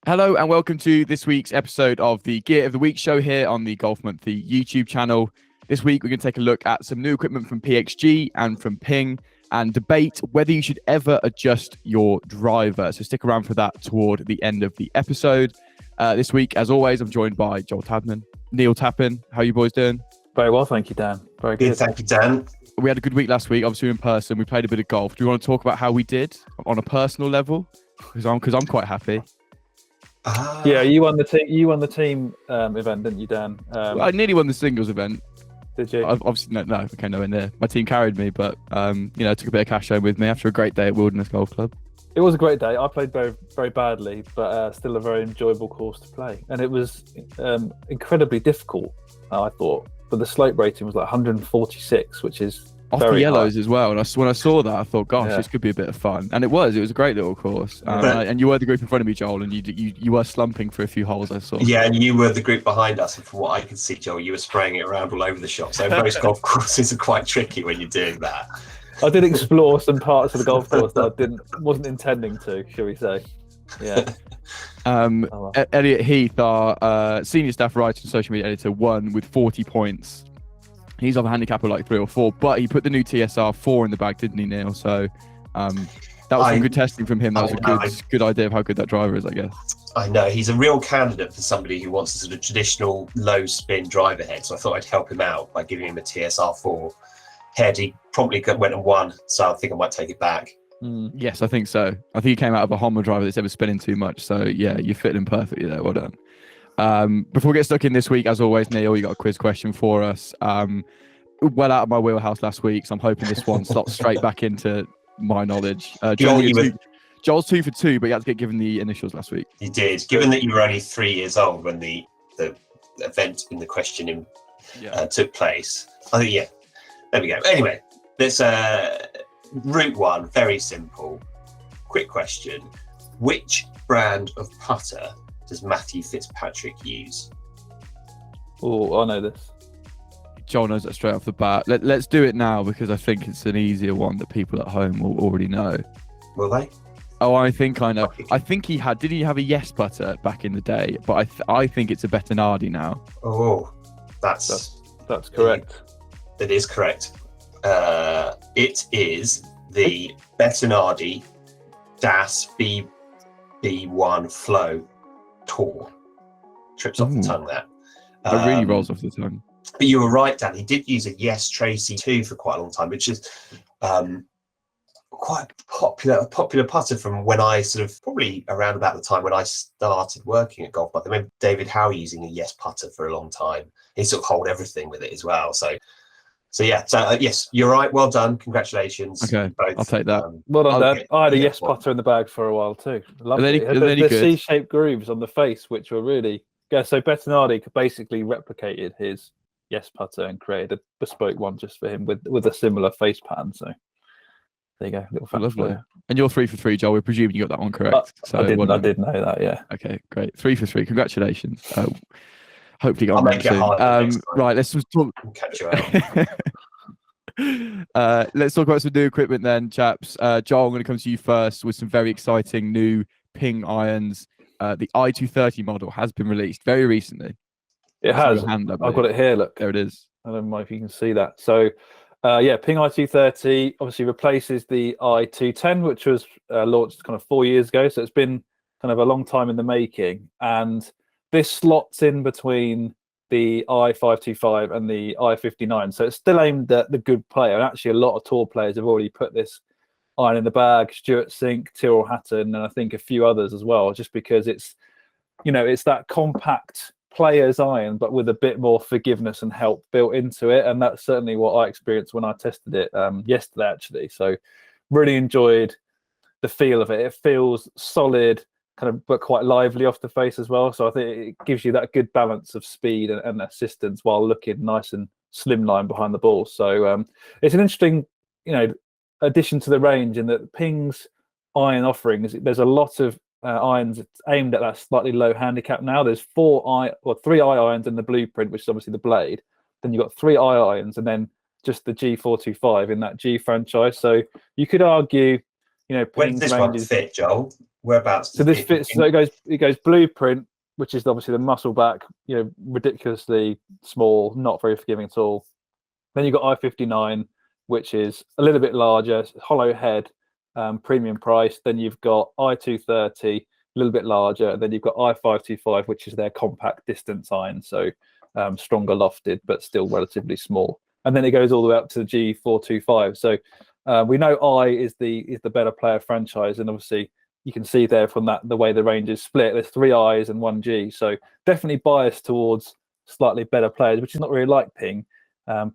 Hello and welcome to this week's episode of the Gear of the Week show here on the Golf Monthly YouTube channel. This week we're going to take a look at some new equipment from PXG and from Ping and debate whether you should ever adjust your driver. So stick around for that toward the end of the episode. This week, as always, I'm joined by Joel Tadman, Neil Tappin. How are you boys doing? Very well, thank you, Dan. Very good. Thank you, Dan. We had a good week last week, obviously in person. We played a bit of golf. Do you want to talk about how we did on a personal level? Because I'm quite happy. Yeah, you won the team. You won the team event, didn't you, Dan? Well, I nearly won the singles event. Did you? Obviously, no, okay, nowhere near. My team carried me, but I took a bit of cash home with me after a great day at Wilderness Golf Club. It was a great day. I played very, very badly, but still a very enjoyable course to play. And it was incredibly difficult, I thought. But the slope rating was like 146, which is off very the yellows high. as well. And when I saw that, I thought, gosh, this could be a bit of fun. And it was a great little course. And you were the group in front of me, Joel, and you were slumping for a few holes, I saw. Yeah, and you were the group behind us. And from what I could see, Joel, you were spraying it around all over the shop. So most golf courses are quite tricky when you're doing that. I did explore some parts of the golf course that I wasn't intending to, shall we say. Yeah. Elliot Heath, our senior staff writer and social media editor, won with 40 points. He's off a handicap of like 3 or 4, but he put the new TSR 4 in the bag, didn't he, Neil? So that was some good testing from him. That was a good idea of how good that driver is, I guess. I know. He's a real candidate for somebody who wants a sort of traditional low spin driver head. So I thought I'd help him out by giving him a TSR 4 head. He promptly went and won, so I think I might take it back. Yes, I think so. I think he came out of a Honda driver that's ever spinning too much. So yeah, you fit him perfectly there. Well done. Before we get stuck in this week, as always, Neil, you got a quiz question for us. Well out of my wheelhouse last week, so I'm hoping this one slots straight back into my knowledge. Joel's 2 for 2, but you had to get given the initials last week. You did. Given that you were only 3 years old when the event in the question took place, I think, there we go. Anyway, there's route 1, very simple. Quick question. Which brand of putter does Matthew Fitzpatrick use? Oh, I know this. Joel knows that straight off the bat. Let's do it now because I think it's an easier one that people at home will already know. Will they? Oh, I think I know. I think he did he have a yes putter back in the day? But I think it's a Bettinardi now. Oh, that's correct. That is correct. It is the Bettinardi Das B1 Flow Tour. Trips off the tongue there. It really rolls off the tongue. But you were right, Dan. He did use a Yes Tracy 2 for quite a long time, which is quite a popular putter from when I sort of probably around about the time when I started working at Golf Month. I remember David Howe using a Yes putter for a long time. He sort of hold everything with it as well. So yes, you're right. Well done. Congratulations. Okay, both. I'll take that. Well done, Dan. I had a Yes putter in the bag for a while too. Lovely. The C-shaped grooves on the face, which were really good. So Bettinardi basically replicated his Yes putter and created a bespoke one just for him with a similar face pattern. So there you go. Little fact. Lovely. And you're 3 for 3, Joel. We're presuming you got that one correct. I did know that. Yeah. Okay, great. 3 for 3. Congratulations. Hopefully, I'll make it hard. Right. Let's just talk. Catch you out. Let's talk about some new equipment then, chaps. Joel, I'm going to come to you first with some very exciting new Ping irons. The i230 model has been released very recently. It has. I've got it here. Look, there it is. I don't know if you can see that. So, Ping i230 obviously replaces the i210, which was launched kind of 4 years ago. So it's been kind of a long time in the making, and this slots in between the i525 and the i59. So it's still aimed at the good player, and actually a lot of tour players have already put this iron in the bag. Stuart Sink, Tyrrell Hatton, and I think a few others as well, just because it's that compact player's iron, but with a bit more forgiveness and help built into it. And that's certainly what I experienced when I tested it yesterday, actually. So really enjoyed the feel of it. It feels solid, kind of, but quite lively off the face as well. So I think it gives you that good balance of speed and assistance while looking nice and slimline behind the ball. So it's an interesting, addition to the range in that Ping's iron offerings. There's a lot of irons aimed at that slightly low handicap now. There's 3 irons in the blueprint, which is obviously the blade. Then you've got 3 irons, and then just the G425 in that G franchise. So you could argue, where does this one fit, Joel? Whereabouts? So this fits. So it goes blueprint, which is obviously the muscle back, ridiculously small, not very forgiving at all. Then you've got i59, which is a little bit larger, hollow head, premium price. Then you've got i230, a little bit larger. And then you've got i525, which is their compact distance iron, so stronger lofted, but still relatively small. And then it goes all the way up to the G425. So we know I is the better player franchise, and obviously you can see there from that the way the range is split. There's 3 I's and 1 G, so definitely biased towards slightly better players, which is not really like Ping.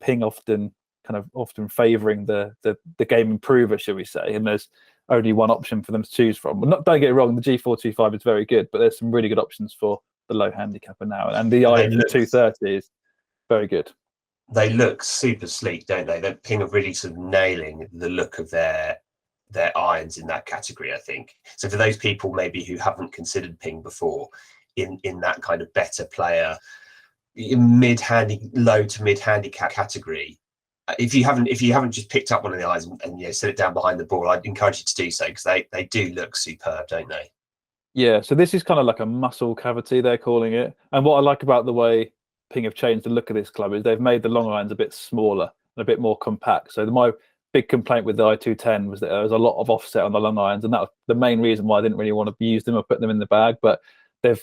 Ping often favouring the game improver, shall we say? And there's only one option for them to choose from. But don't get it wrong, the G425 is very good, but there's some really good options for the low handicapper now, and the i230 is very good. They look super sleek, don't they? That Ping are really sort of nailing the look of their irons in that category, I think. So for those people maybe who haven't considered Ping before, in that kind of better player, low to mid handicap category, if you haven't just picked up one of the irons and set it down behind the ball, I'd encourage you to do so, because they do look superb, don't they? Yeah. So this is kind of like a muscle cavity, they're calling it. And what I like about the way Ping have changed the look of this club is they've made the long irons a bit smaller and a bit more compact. So my big complaint with the i210 was that there was a lot of offset on the long irons, and that was the main reason why I didn't really want to use them or put them in the bag. But they've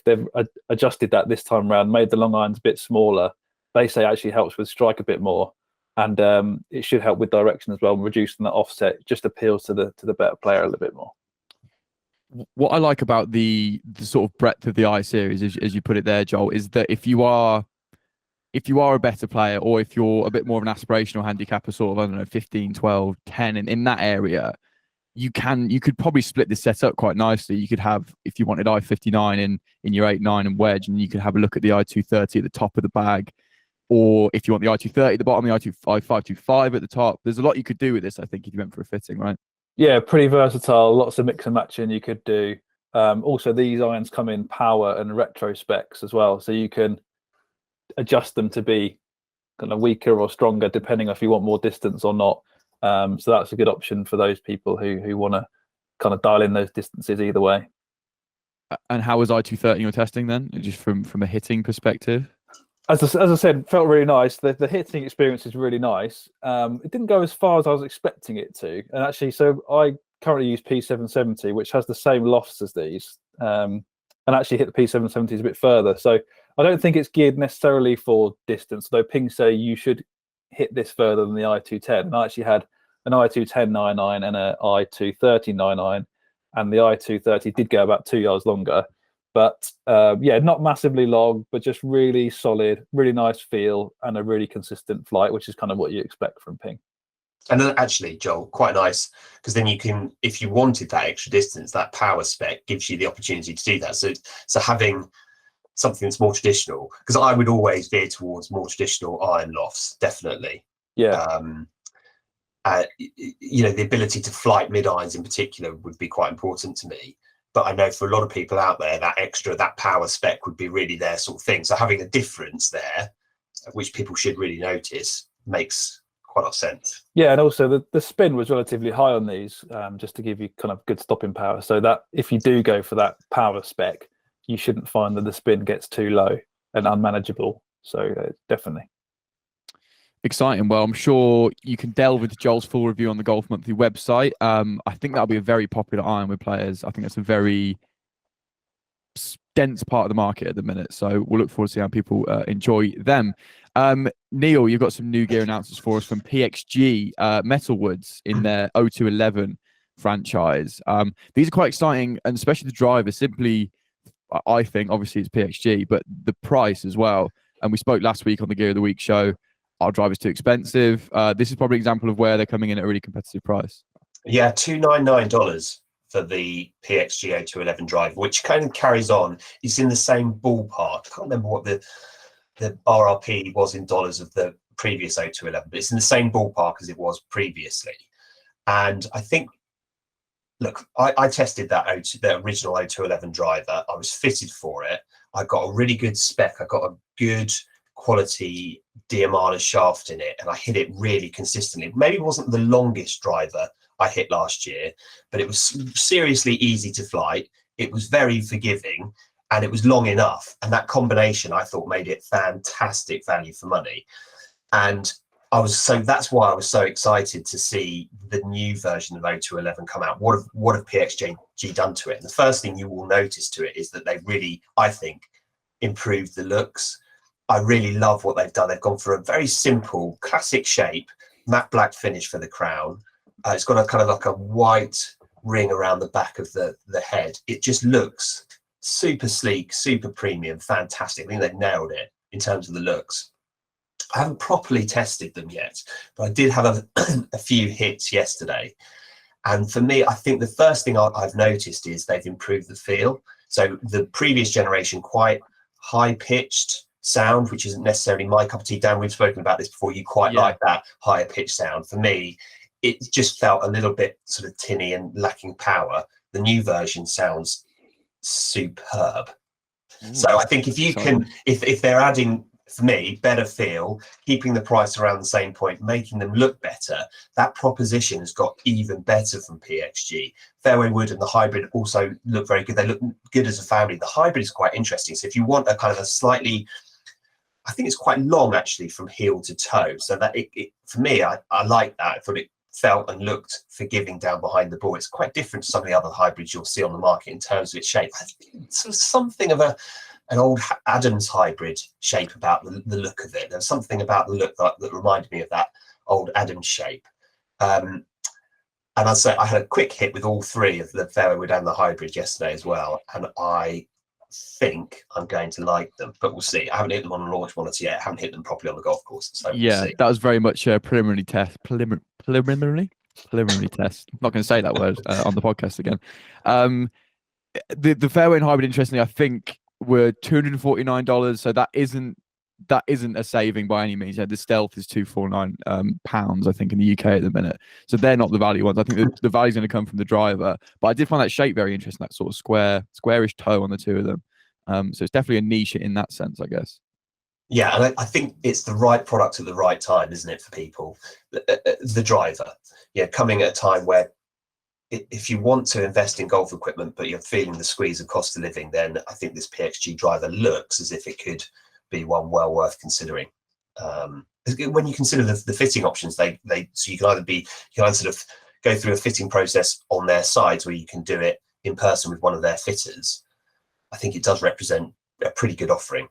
adjusted that this time around, made the long irons a bit smaller. They say actually helps with strike a bit more, and it should help with direction as well. Reducing that offset just appeals to the better player a little bit more. What I like about the sort of breadth of the I series, as you put it there, Joel, is that if you are a better player, or if you're a bit more of an aspirational handicapper, sort of, I don't know, 15, 12, 10, and in that area, you could probably split this set up quite nicely. You could have, if you wanted i59 in your 8, 9 and wedge, and you could have a look at the i230 at the top of the bag, or if you want the i230 at the bottom, the i525 at the top. There's a lot you could do with this, I think, if you went for a fitting, right? Yeah, pretty versatile. Lots of mix and matching you could do. Also, these irons come in power and retro specs as well, so you can adjust them to be kind of weaker or stronger depending if you want more distance or not. So that's a good option for those people who want to kind of dial in those distances either way. And how was i230 in your testing then, just from a hitting perspective? As I said, felt really nice. The hitting experience is really nice. It didn't go as far as I was expecting it to. And actually, so I currently use P770, which has the same lofts as these, and actually hit the P770s a bit further. So I don't think it's geared necessarily for distance, though Ping say you should hit this further than the i210. And I actually had an i210 9-iron and an i230 9-iron, and the i230 did go about 2 yards longer. But not massively long, but just really solid, really nice feel, and a really consistent flight, which is kind of what you expect from Ping. And then actually, Joel, quite nice, because then you can, if you wanted that extra distance, that power spec gives you the opportunity to do that. So having something that's more traditional, because I would always veer towards more traditional iron lofts, definitely. Yeah. The ability to flight mid irons in particular would be quite important to me. But I know for a lot of people out there, that power spec would be really their sort of thing. So having a difference there, which people should really notice, makes quite a lot of sense. Yeah, and also the spin was relatively high on these, just to give you kind of good stopping power. So that if you do go for that power spec, you shouldn't find that the spin gets too low and unmanageable. So definitely. Exciting. Well, I'm sure you can delve into Joel's full review on the Golf Monthly website. I think that'll be a very popular iron with players. I think that's a very dense part of the market at the minute. So we'll look forward to see how people enjoy them. Neil, you've got some new gear announcements for us from PXG Metalwoods in their 0211 franchise. These are quite exciting, and especially the driver. Simply, I think, obviously it's PXG, but the price as well. And we spoke last week on the Gear of the Week show. Our driver's too expensive. This is probably an example of where they're coming in at a really competitive price. Yeah, $299 for the PXG 0211 driver, which kind of carries on. It's in the same ballpark. I can't remember what the RRP was in dollars of the previous 0211, but it's in the same ballpark as it was previously. And I think, look, I tested the original 0211 driver. I was fitted for it. I got a really good spec. I got a good quality Diamana shaft in it, and I hit it really consistently. Maybe it wasn't the longest driver I hit last year, but it was seriously easy to fly. It was very forgiving, and it was long enough. And that combination, I thought, made it fantastic value for money. And that's why I was so excited to see the new version of O211 come out. What have PXG done to it? And the first thing you will notice to it is that they've really, I think, improved the looks. I really love what they've done. They've gone for a very simple, classic shape, matte black finish for the crown. It's got a kind of like a white ring around the back of the head. It just looks super sleek, super premium, fantastic. I think they've nailed it in terms of the looks. I haven't properly tested them yet, but I did have a few hits yesterday. And for me, I think the first thing I've noticed is they've improved the feel. So the previous generation, quite high-pitched sound, which isn't necessarily my cup of tea. Dan, we've spoken about this before. You quite like that higher pitched sound. For me, it just felt a little bit sort of tinny and lacking power. The new version sounds superb. So I think if you can, if they're adding, for me, better feel, keeping the price around the same point, making them look better, that proposition has got even better from PXG. Fairway Wood and the hybrid also look very good. They look good as a family. The hybrid is quite interesting. So if you want a kind of a slightly, I think it's quite long actually from heel to toe. So that for me, I like that. I thought it felt and looked forgiving down behind the ball. It's quite different to some of the other hybrids you'll see on the market in terms of its shape. I think it's something of an old Adams hybrid shape about the look of it. There's something about the look that reminded me of that old Adams shape. And I'd say I had a quick hit with all three of the Fairway Wood and the hybrid yesterday as well. And I think I'm going to like them, but we'll see. I haven't hit them on a launch monitor yet. I haven't hit them properly on the golf course. So we'll see. That was very much a preliminary test. Preliminary test. I'm not going to say that word on the podcast again. The Fairway and hybrid, interestingly, I think were $249. So that isn't a saving by any means. The Stealth is £249 pounds, I think, in the UK at the minute. So they're not the value ones. I think the value is going to come from the driver. But I did find that shape very interesting, that sort of squarish toe on the two of them. So it's definitely a niche in that sense, I guess. Yeah, and I think it's the right product at the right time, isn't it, for people? The driver, coming at a time where if you want to invest in golf equipment, but you're feeling the squeeze of cost of living, then I think this PXG driver looks as if it could be one well worth considering. When you consider the fitting options, so you can either sort of go through a fitting process on their sides, where you can do it in person with one of their fitters. I think it does represent a pretty good offering.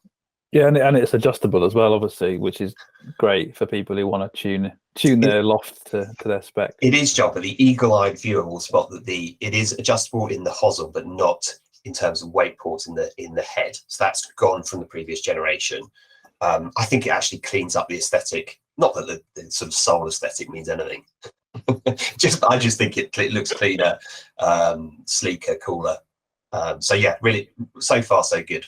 Yeah, and it's adjustable as well, obviously, which is great for people who want to tune their loft to their spec. It is, John, but the eagle-eyed viewer will spot that it is adjustable in the hosel, but not in terms of weight ports in the head. So that's gone from the previous generation. I think it actually cleans up the aesthetic. Not that the sort of soul aesthetic means anything. I just think it looks cleaner, sleeker, cooler. So yeah, really, so far so good.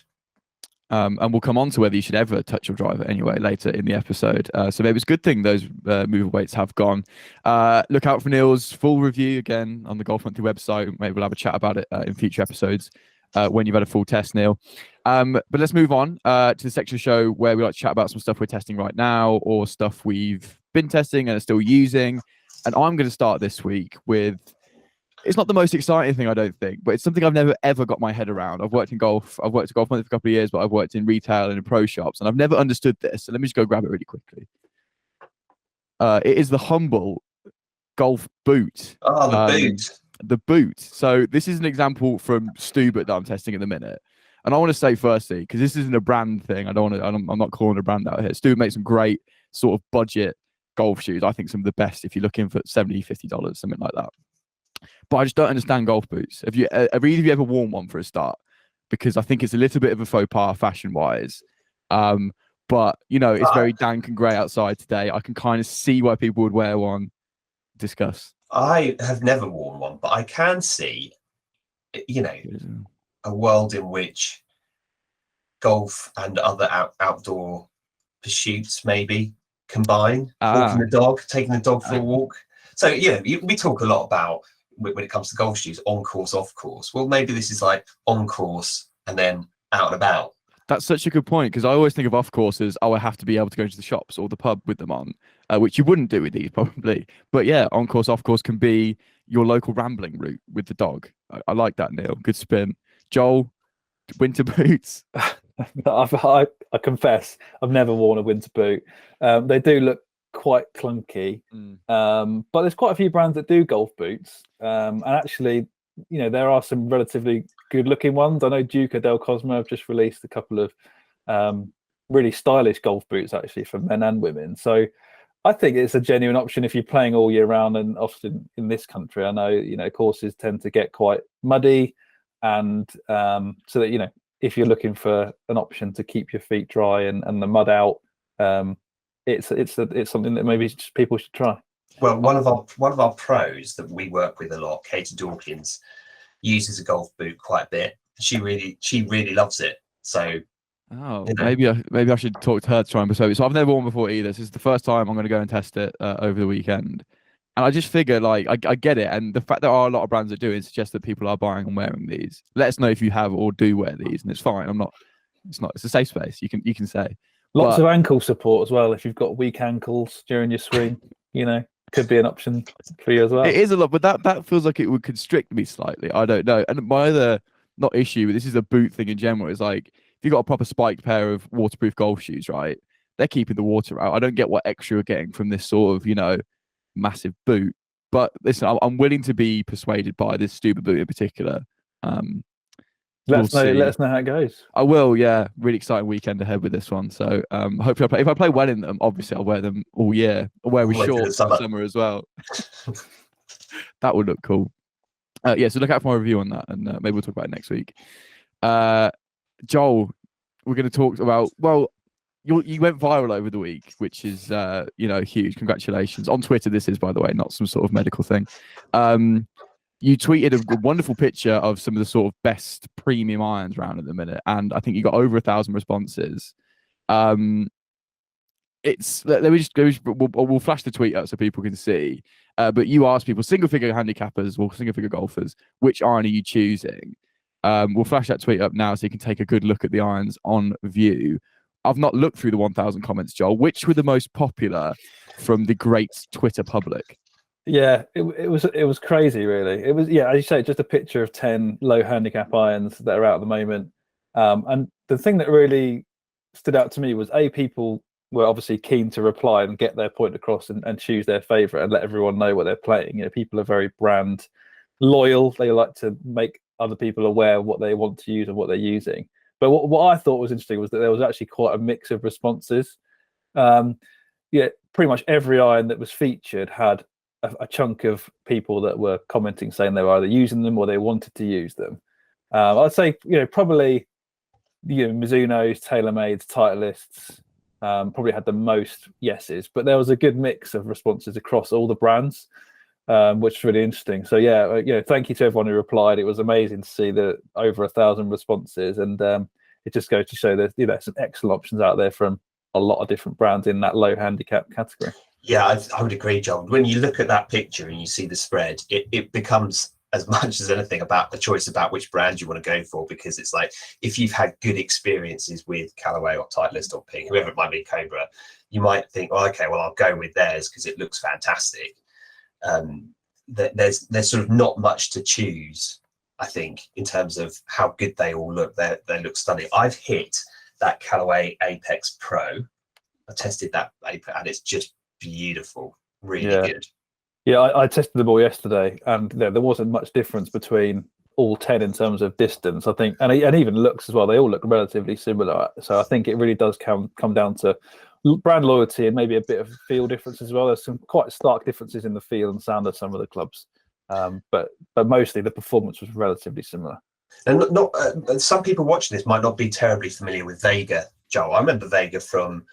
And we'll come on to whether you should ever touch your driver anyway later in the episode. So maybe it's a good thing those mover weights have gone. Look out for Neil's full review again on the Golf Monthly website. Maybe we'll have a chat about it in future episodes when you've had a full test, Neil. But let's move on to the section of the show where we like to chat about some stuff we're testing right now or stuff we've been testing and are still using. And I'm going to start this week with, it's not the most exciting thing, I don't think, but it's something I've never, ever got my head around. I've worked in golf. I've worked at Golf Monthly for a couple of years, but I've worked in retail and in pro shops, and I've never understood this. So let me just go grab it really quickly. It is the Humble golf boot. Oh, the boot. The boot. So this is an example from Stubert that I'm testing at the minute. And I want to say firstly, because this isn't a brand thing, I'm not calling a brand out here. Stubert makes some great sort of budget golf shoes. I think some of the best if you're looking for $70, $50, something like that. But I just don't understand golf boots. Have either of you ever worn one for a start? Because I think it's a little bit of a faux pas fashion-wise. But, it's very dank and grey outside today. I can kind of see why people would wear one. Discuss. I have never worn one, but I can see, a world in which golf and other outdoor pursuits maybe combine. Walking the dog, taking the dog for a walk. So, we talk a lot about, when it comes to golf shoes, on course, off course. Well, maybe this is like on course and then out and about. That's such a good point because I always think of off courses. Oh, I have to be able to go to the shops or the pub with them on, which you wouldn't do with these probably. But yeah, on course, off course can be your local rambling route with the dog. I like that, Neil. Good spin. Joel, winter boots. I confess, I've never worn a winter boot. They do look quite clunky, but there's quite a few brands that do golf boots. And actually, there are some relatively good-looking ones. I know Duca del Cosmo have just released a couple of really stylish golf boots, actually, for men and women. So I think it's a genuine option if you're playing all year round. And often in this country, I know, courses tend to get quite muddy, and so that if you're looking for an option to keep your feet dry and the mud out, it's something that maybe people should try. Well, one of our pros that we work with a lot, Katie Dawkins, uses a golf boot quite a bit. She really loves it. So maybe I should talk to her to try and persuade it. So I've never worn before either. This is the first time I'm going to go and test it over the weekend. And I just figure, like, I get it. And the fact there are a lot of brands that do it suggests that people are buying and wearing these. Let us know if you have or do wear these, and it's fine. It's a safe space. You can say. Lots of ankle support as well. If you've got weak ankles during your swing, could be an option for you as well. It is a lot, but that feels like it would constrict me slightly. I don't know. And my other, not issue, but this is a boot thing in general, is like, if you've got a proper spiked pair of waterproof golf shoes, right, they're keeping the water out. I don't get what extra you're getting from this sort of, massive boot. But listen, I'm willing to be persuaded by this stupid boot in particular. Let us know how it goes. I will, yeah. Really exciting weekend ahead with this one. So hopefully if I play well in them, obviously I'll wear them all year. I'll wear with shorts in the summer as well. That would look cool. So look out for my review on that, and maybe we'll talk about it next week. Joel, we're going to talk about, you went viral over the week, which is huge. Congratulations. On Twitter, this is, by the way, not some sort of medical thing. You tweeted a wonderful picture of some of the sort of best premium irons around at the minute, and I think you got over 1,000 responses. We'll flash the tweet up so people can see. But you asked people, single figure handicappers or single figure golfers, which iron are you choosing? We'll flash that tweet up now so you can take a good look at the irons on view. I've not looked through the 1,000 comments, Joel. Which were the most popular from the great Twitter public? Yeah, it was crazy, really. It was, as you say, just a picture of 10 low handicap irons that are out at the moment. And the thing that really stood out to me was people were obviously keen to reply and get their point across and choose their favorite and let everyone know what they're playing. People are very brand loyal. They like to make other people aware of what they want to use and what they're using. But what I thought was interesting was that there was actually quite a mix of responses. Pretty much every iron that was featured had a chunk of people that were commenting saying they were either using them or they wanted to use them. I'd say, probably, Mizuno's, TaylorMade's, Titleists probably had the most yeses, but there was a good mix of responses across all the brands, which is really interesting. So thank you to everyone who replied. It was amazing to see the over 1,000 responses, and it just goes to show there's some excellent options out there from a lot of different brands in that low handicap category. Yeah, I would agree, John. When you look at that picture and you see the spread, it becomes as much as anything about the choice about which brand you want to go for, because it's like, if you've had good experiences with Callaway or Titleist or Ping, whoever it might be, Cobra, you might think, okay, well, I'll go with theirs because it looks fantastic. There's sort of not much to choose, I think, in terms of how good they all look. They look stunning. I've hit that Callaway Apex Pro. I tested that Apex, and it's just beautiful, really good. I tested them all yesterday, and there wasn't much difference between all 10 in terms of distance, I think, and even looks as well. They all look relatively similar, so I think it really does come down to brand loyalty and maybe a bit of feel difference as well. There's some quite stark differences in the feel and sound of some of the clubs, but mostly the performance was relatively similar. And some people watching this might not be terribly familiar with Vega, Joel. I remember Vega from,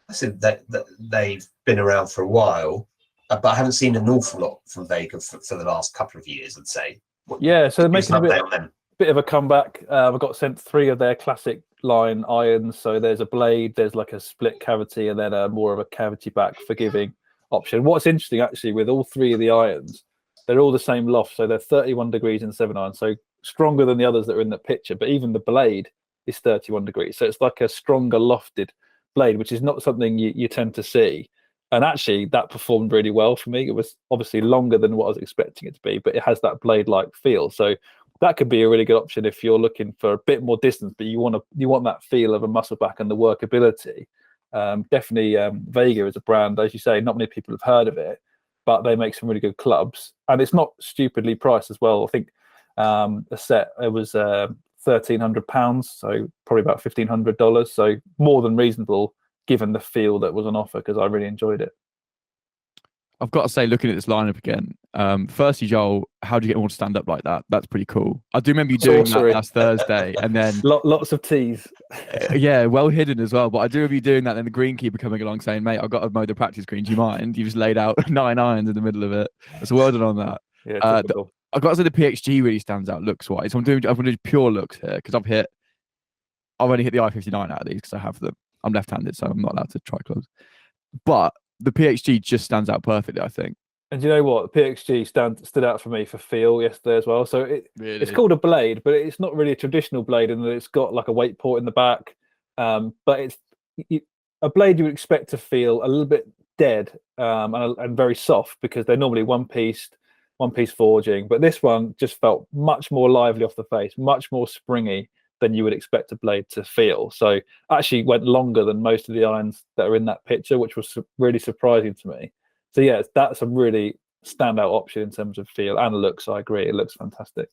I said that they've been around for a while, but I haven't seen an awful lot from Vega for the last couple of years, I'd say. So they're making a bit of a comeback. I got sent 3 of their classic line irons. So there's a blade, there's like a split cavity, and then more of a cavity back forgiving option. What's interesting, actually, with all 3 of the irons, they're all the same loft. So they're 31 degrees in 7 iron, so stronger than the others that are in the picture. But even the blade is 31 degrees. So it's like a stronger lofted blade, which is not something you tend to see. And actually, that performed really well for me. It was obviously longer than what I was expecting it to be, but it has that blade-like feel. So that could be a really good option if you're looking for a bit more distance, but you want that feel of a muscle back and the workability. Definitely, Vega is a brand, as you say, not many people have heard of it, but they make some really good clubs, and it's not stupidly priced as well. I think a set, it was £1,300, so probably about $1,500. So more than reasonable given the feel that was on offer, because I really enjoyed it. I've got to say, looking at this lineup again, firstly, Joel, how do you get more to stand up like that? That's pretty cool. I do remember you doing that last Thursday, and then lots of teas. Yeah, well hidden as well. But I do remember you doing that, and then the greenkeeper coming along saying, "Mate, I've got to mow the practice green. Do you mind?" You just laid out 9 irons in the middle of it. So well done on that. Yeah, I've got to say the PXG really stands out looks wise. I'm doing pure looks here because I've only hit the i59 out of these because I have them. I'm left-handed, so I'm not allowed to try clubs. But the PXG just stands out perfectly, I think. And you know what? The PXG stood out for me for feel yesterday as well. So it's called a blade, but it's not really a traditional blade in that it's got like a weight port in the back. But it's a blade you would expect to feel a little bit dead and very soft, because they're normally one piece forging. But this one just felt much more lively off the face, much more springy than you would expect a blade to feel. So actually went longer than most of the irons that are in that picture, which was really surprising to me. So yeah, that's a really standout option in terms of feel and looks. I agree, it looks fantastic.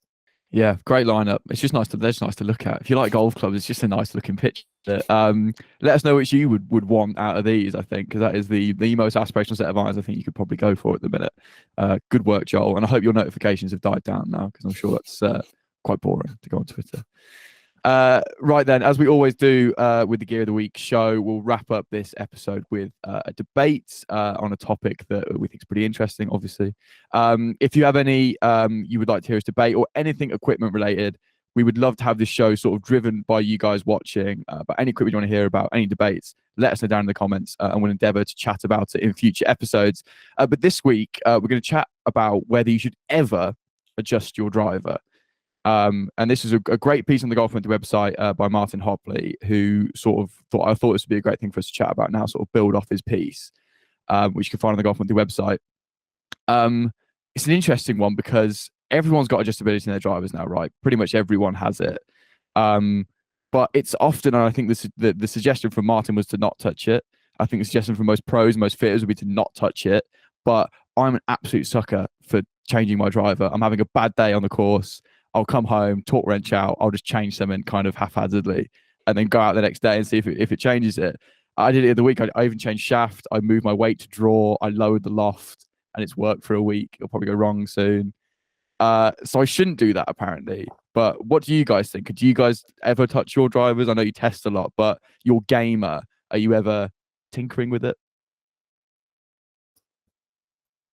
Yeah, great lineup. It's just nice to look at. If you like golf clubs, it's just a nice looking picture. Let us know which you would want out of these, I think, because that is the most aspirational set of irons I think you could probably go for at the minute. Good work, Joel, and I hope your notifications have died down now, because I'm sure that's quite boring to go on Twitter. Right then, as we always do with the Gear of the Week show, we'll wrap up this episode with a debate on a topic that we think is pretty interesting, obviously. If you have any you would like to hear us debate, or anything equipment related, we would love to have this show sort of driven by you guys watching. But any equipment you want to hear about, any debates, let us know down in the comments, and we'll endeavour to chat about it in future episodes. But this week, we're going to chat about whether you should ever adjust your driver. And this is a great piece on the Golf Monthly website by Martin Hopley, who sort of thought this would be a great thing for us to chat about now, sort of build off his piece, which you can find on the Golf Monthly website. It's an interesting one because everyone's got adjustability in their drivers now, right? Pretty much everyone has it. But it's often, and I think the suggestion from Martin was to not touch it. I think the suggestion from most pros, most fitters would be to not touch it. But I'm an absolute sucker for changing my driver. I'm having a bad day on the course. I'll come home, torque wrench out. I'll just change something kind of haphazardly, and then go out the next day and see if it changes it. I did it the other week. I even changed shaft. I moved my weight to draw. I lowered the loft, and it's worked for a week. It'll probably go wrong soon. So I shouldn't do that, apparently. But what do you guys think? Do you guys ever touch your drivers? I know you test a lot, but your gamer, are you ever tinkering with it?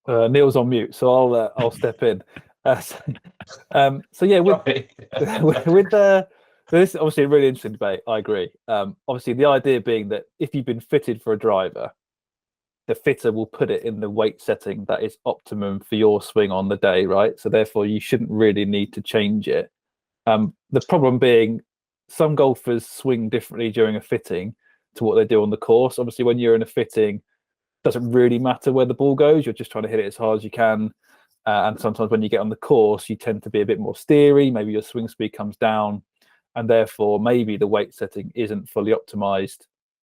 Neil's on mute, so I'll step in. So yeah, with this is obviously a really interesting debate. I agree. Obviously, the idea being that if you've been fitted for a driver, the fitter will put it in the weight setting that is optimum for your swing on the day, right? So therefore, you shouldn't really need to change it. The problem being, some golfers swing differently during a fitting to what they do on the course. Obviously, when you're in a fitting, it doesn't really matter where the ball goes. You're just trying to hit it as hard as you can. And sometimes when you get on the course, you tend to be a bit more steery. Maybe your swing speed comes down, and therefore maybe the weight setting isn't fully optimized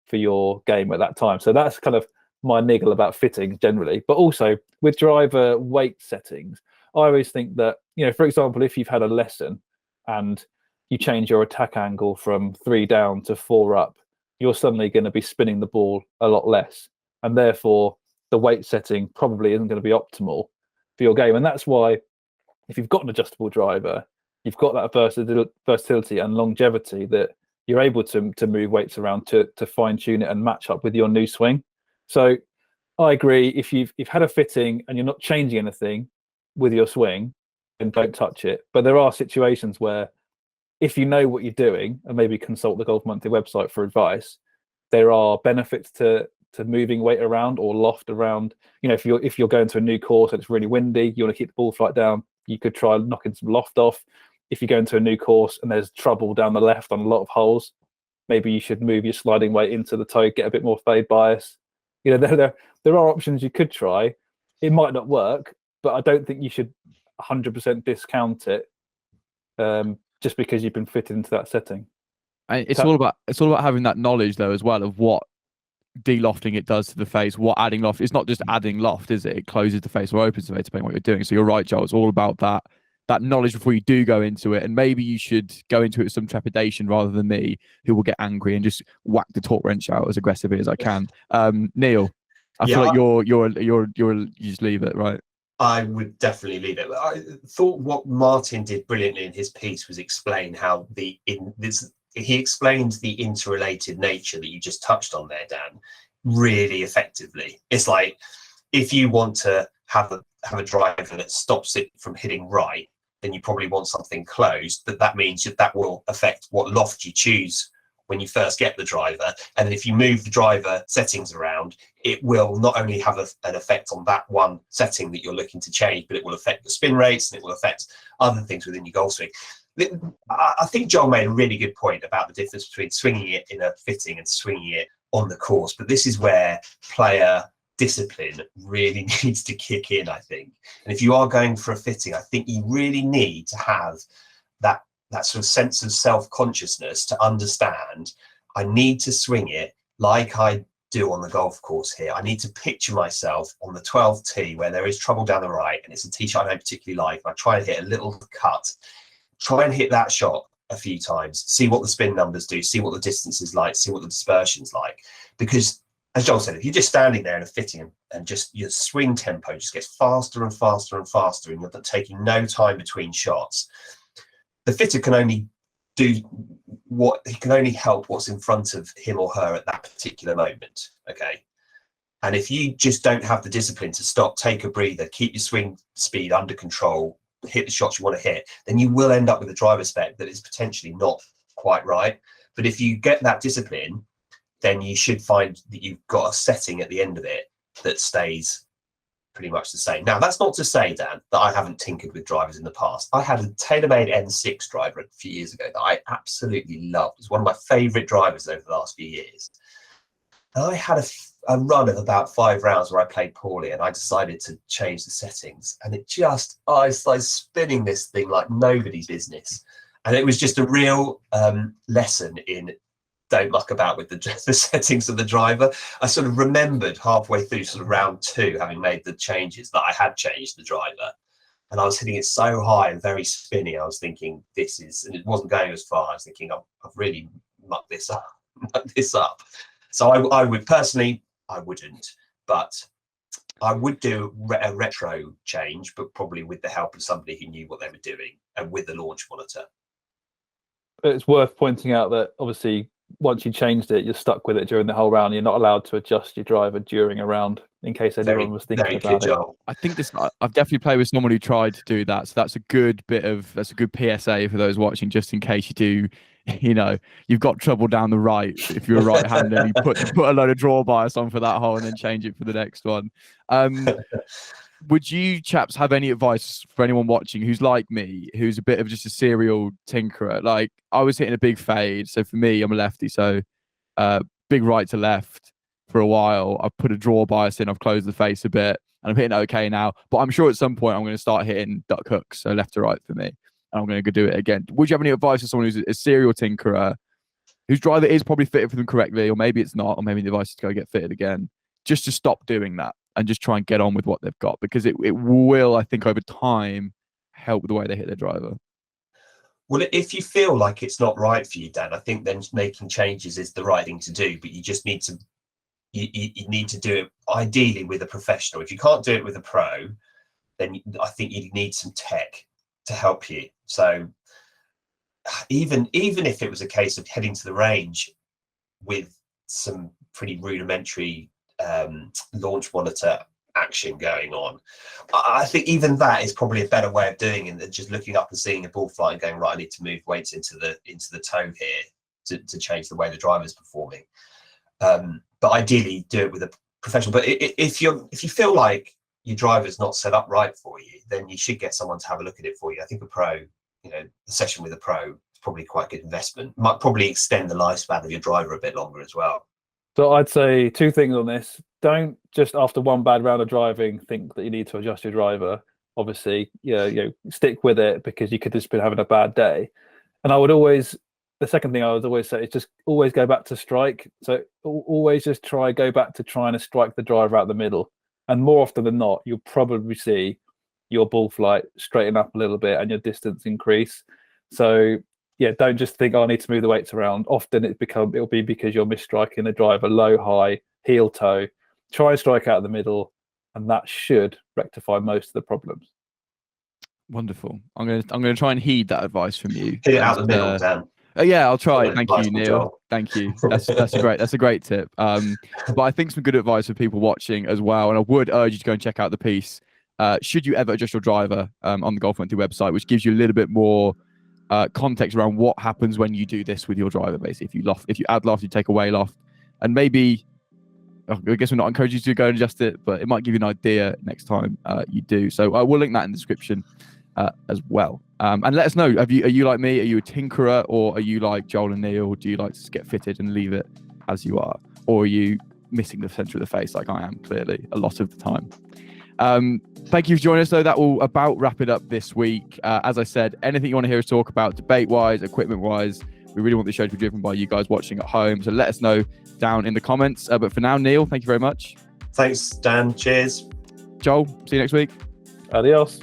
for your game at that time. So that's kind of my niggle about fittings generally. But also with driver weight settings, I always think that, for example, if you've had a lesson and you change your attack angle from 3 down to 4 up, you're suddenly going to be spinning the ball a lot less. And therefore, the weight setting probably isn't going to be optimal for your game. And that's why, if you've got an adjustable driver, you've got that versatility and longevity that you're able to move weights around to fine tune it and match up with your new swing. So I agree, if you've had a fitting and you're not changing anything with your swing, then don't touch it. But there are situations where, if you know what you're doing, and maybe consult the Golf Monthly website for advice, there are benefits to moving weight around or loft around. If you're going to a new course and it's really windy, you want to keep the ball flight down, you could try knocking some loft off. if you go into a new course and there's trouble down the left on a lot of holes, maybe you should move your sliding weight into the toe, get a bit more fade bias. You know, there are options you could try. It might not work, but I don't think you should 100% discount it just because you've been fitted into that setting. And it's all about having that knowledge though as well of what de-lofting it does to the face, what adding loft. It's not just adding loft, is it? It closes the face or opens the face depending on what you're doing. So you're right, Joel. It's all about that knowledge before you do go into it. And maybe you should go into it with some trepidation rather than me, who will get angry and just whack the torque wrench out as aggressively as I can. Neil, I feel like you just leave it, right? I would definitely leave it. I thought what Martin did brilliantly in his piece was explain how he explained the interrelated nature that you just touched on there, Dan, really effectively. It's like if you want to have a driver that stops it from hitting right, then you probably want something closed, but that means that will affect what loft you choose when you first get the driver. And then if you move the driver settings around, it will not only have an effect on that one setting that you're looking to change, but it will affect the spin rates and it will affect other things within your golf swing. I think Joel made a really good point about the difference between swinging it in a fitting and swinging it on the course. But this is where player discipline really needs to kick in, I think. And if you are going for a fitting, I think you really need to have that sort of sense of self-consciousness to understand I need to swing it like I do on the golf course here. I need to picture myself on the 12th tee where there is trouble down the right and it's a tee shot I don't particularly like. I try and hit a little cut. Try and hit that shot a few times, see what the spin numbers do, see what the distance is like, see what the dispersion's like. Because as Joel said, if you're just standing there in a fitting and just your swing tempo just gets faster and faster and faster and you're taking no time between shots, the fitter can only help what's in front of him or her at that particular moment. Okay. And if you just don't have the discipline to stop, take a breather, keep your swing speed under control, hit the shots you want to hit, then you will end up with a driver spec that is potentially not quite right. But if you get that discipline, then you should find that you've got a setting at the end of it that stays pretty much the same. Now, that's not to say, Dan, that I haven't tinkered with drivers in the past. I had a TaylorMade N6 driver a few years ago that I absolutely loved. It's one of my favorite drivers over the last few years. And I had a run of about 5 rounds where I played poorly and I decided to change the settings. And it just, I started spinning this thing like nobody's business. And it was just a real lesson in don't muck about with the settings of the driver. I sort of remembered halfway through sort of round 2, having made the changes, that I had changed the driver. And I was hitting it so high and very spinny. I was thinking, and it wasn't going as far. I was thinking, I've really mucked this up. So I would personally, I wouldn't, but I would do a retro change, but probably with the help of somebody who knew what they were doing and with the launch monitor. It's worth pointing out that obviously once you changed it, you're stuck with it during the whole round. You're not allowed to adjust your driver during a round, in case anyone was thinking about it. I think I've definitely played with someone who tried to do that. So that's a good PSA for those watching, just in case you do, you've got trouble down the right if you're a right hander and you put a load of draw bias on for that hole and then change it for the next one. Would you chaps have any advice for anyone watching who's like me, who's a bit of just a serial tinkerer? Like, I was hitting a big fade. So for me, I'm a lefty. So big right to left for a while. I've put a draw bias in. I've closed the face a bit and I'm hitting okay now. But I'm sure at some point I'm going to start hitting duck hooks. So left to right for me. And I'm going to go do it again. Would you have any advice for someone who's a serial tinkerer, whose driver is probably fitted for them correctly, or maybe it's not, or maybe the advice is to go get fitted again, just to stop doing that and just try and get on with what they've got? Because it will, I think, over time, help with the way they hit their driver. Well, if you feel like it's not right for you, Dan, I think then making changes is the right thing to do. But you just need to, you need to do it ideally with a professional. If you can't do it with a pro, then I think you need some tech to help you. So even if it was a case of heading to the range with some pretty rudimentary launch monitor action going on, I think even that is probably a better way of doing it than just looking up and seeing a ball fly and going, right, I need to move weights into the toe here to change the way the driver's performing. But ideally do it with a professional. But if you feel like your driver's not set up right for you, then you should get someone to have a look at it for you. I think a pro the session with a pro is probably quite a good investment. Might probably extend the lifespan of your driver a bit longer as well. So I'd say two things on this. Don't just after one bad round of driving think that you need to adjust your driver. Obviously, stick with it, because you could just been having a bad day. And the second thing I would always say is just always go back to strike. So always just go back to trying to strike the driver out the middle. And more often than not, you'll probably see your ball flight straighten up a little bit and your distance increase. So yeah, don't just think, I need to move the weights around. Often it'll be because you're misstriking the driver low, high, heel, toe. Try and strike out of the middle, and that should rectify most of the problems. Wonderful. I'm gonna try and heed that advice from you. Hit it out the middle, Dan. Yeah, I'll try. Thank you, Advice, Neil. Joel. Thank you. That's a great tip. But I think some good advice for people watching as well. And I would urge you to go and check out the piece. Should you ever adjust your driver on the Golf Monthly website, which gives you a little bit more context around what happens when you do this with your driver. Basically, if you add loft, you take away loft, and maybe. I guess we're not encouraging you to go and adjust it, but it might give you an idea next time you do. So I will link that in the description as well. And let us know, are you like me? Are you a tinkerer, or are you like Joel and Neil? Do you like to get fitted and leave it as you are? Or are you missing the center of the face like I am, clearly, a lot of the time? Thank you for joining us, though. That will about wrap it up this week. As I said, anything you want to hear us talk about, debate-wise, equipment-wise, we really want the show to be driven by you guys watching at home. So let us know down in the comments. But for now, Neil, thank you very much. Thanks, Dan. Cheers. Joel, see you next week. Adios.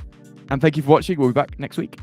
And thank you for watching. We'll be back next week.